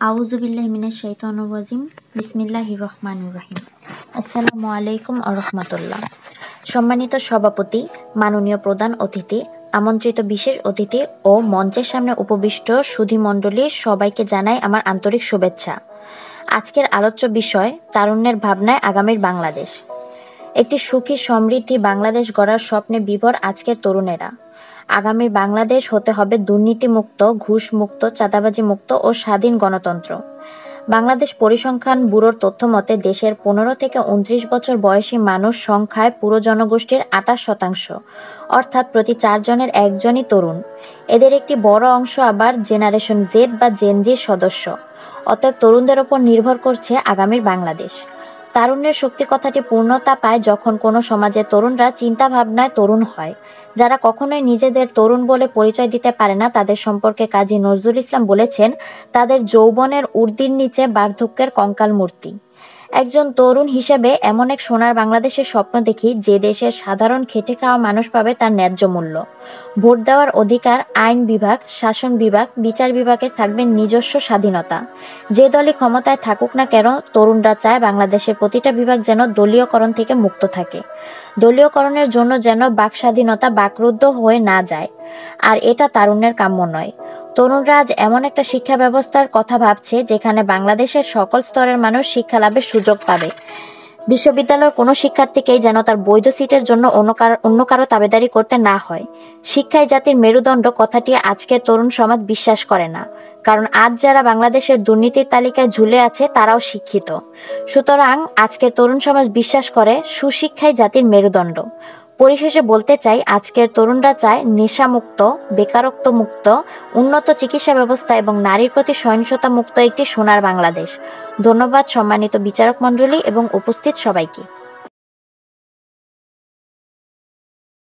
আউযুবিল্লাহি মিনাশ শাইতানির রাজিম। বিসমিল্লাহির রহমানির রহিম। আসসালামু আলাইকুম ওয়া রাহমাতুল্লাহ। সম্মানিত সভাপতি, মাননীয় প্রধান অতিথি, আমন্ত্রিত বিশেষ অতিথি ও মঞ্চের সামনে উপবিষ্ট সুধীমণ্ডলী সবাইকে জানাই আমার আন্তরিক শুভেচ্ছা। আজকের আলোচ্য বিষয় তারুণ্যের ভাবনায় আগামীর বাংলাদেশ। একটি সুখী সমৃদ্ধি বাংলাদেশ গড়ার স্বপ্নে বিভোর আজকের তরুণেরা। আগামীর বাংলাদেশ হতে হবে দুর্নীতিমুক্ত, ঘুষমুক্ত, চাঁদাবাজি মুক্ত ও স্বাধীন গণতন্ত্র। বাংলাদেশ পরিসংখ্যান ব্যুরোর তথ্যমতে দেশের 15 থেকে 29 বছর বয়সী মানুষ সংখ্যায় পুরো জনগোষ্ঠীর 28%, অর্থাৎ প্রতি 4 জনের একজনই তরুণ। এদের একটি বড় অংশ আবার জেনারেশন জেড বা জেনজির সদস্য। অতএব তরুণদের ওপর নির্ভর করছে আগামীর বাংলাদেশ। তারুণ্যের শক্তি কথাটি পূর্ণতা পায় যখন কোনো সমাজের তরুণরা চিন্তা ভাবনায় তরুণ হয়। যারা কখনোই নিজেদের তরুণ বলে পরিচয় দিতে পারে না, তাদের সম্পর্কে কাজী নজরুল ইসলাম বলেছেন, তাদের যৌবনের ঊর্ধ্বের নিচে বার্ধক্যের কঙ্কাল মূর্তি। একজন তরুণ হিসেবে এমন এক সোনার বাংলাদেশের স্বপ্ন দেখি, যে দেশের সাধারণ খেটে খাওয়া মানুষ পাবে তার ন্যায্য মূল্য। ভোট দেওয়ার অধিকার, আইন বিভাগ, শাসন বিভাগ, বিচার বিভাগে থাকবে নিজস্ব স্বাধীনতা। যে দলই ক্ষমতায় থাকুক না কেন, তরুণরা চায় বাংলাদেশের প্রতিটা বিভাগ যেন দলীয়করণ থেকে মুক্ত থাকে। দলীয়করণের জন্য যেন বাকস্বাধীনতা বাকরুদ্ধ হয়ে না যায়। আর এটা তারুণ্যের কাম্য নয়। তরুণরা আজ এমন একটা শিক্ষা ব্যবস্থার কথা ভাবছে, যেখানে বাংলাদেশের সকল স্তরের মানুষ শিক্ষা লাভের সুযোগ পাবে। বিশ্ববিদ্যালয়ের কোনো শিক্ষার্থীকেই যেন তার বৈধ সিটের জন্য অন্য কারো দাবিদারি করতে না হয়। শিক্ষাই জাতির মেরুদণ্ড কথাটি আজকের তরুণ সমাজ বিশ্বাস করে না। কারণ আজ যারা বাংলাদেশের দুর্নীতির তালিকায় ঝুলে আছে, তারাও শিক্ষিত। সুতরাং আজকের তরুণ সমাজ বিশ্বাস করে সুশিক্ষাই জাতির মেরুদণ্ড। পরিশেষে বলতে চাই, আজকের তরুণরা চায় নেশামুক্ত, বেকারত্ব মুক্ত, উন্নত চিকিৎসা ব্যবস্থা এবং নারীর প্রতি সহিংসতা মুক্ত একটি সোনার বাংলাদেশ। ধন্যবাদ সম্মানিত বিচারক মণ্ডলী এবং উপস্থিত সবাইকে।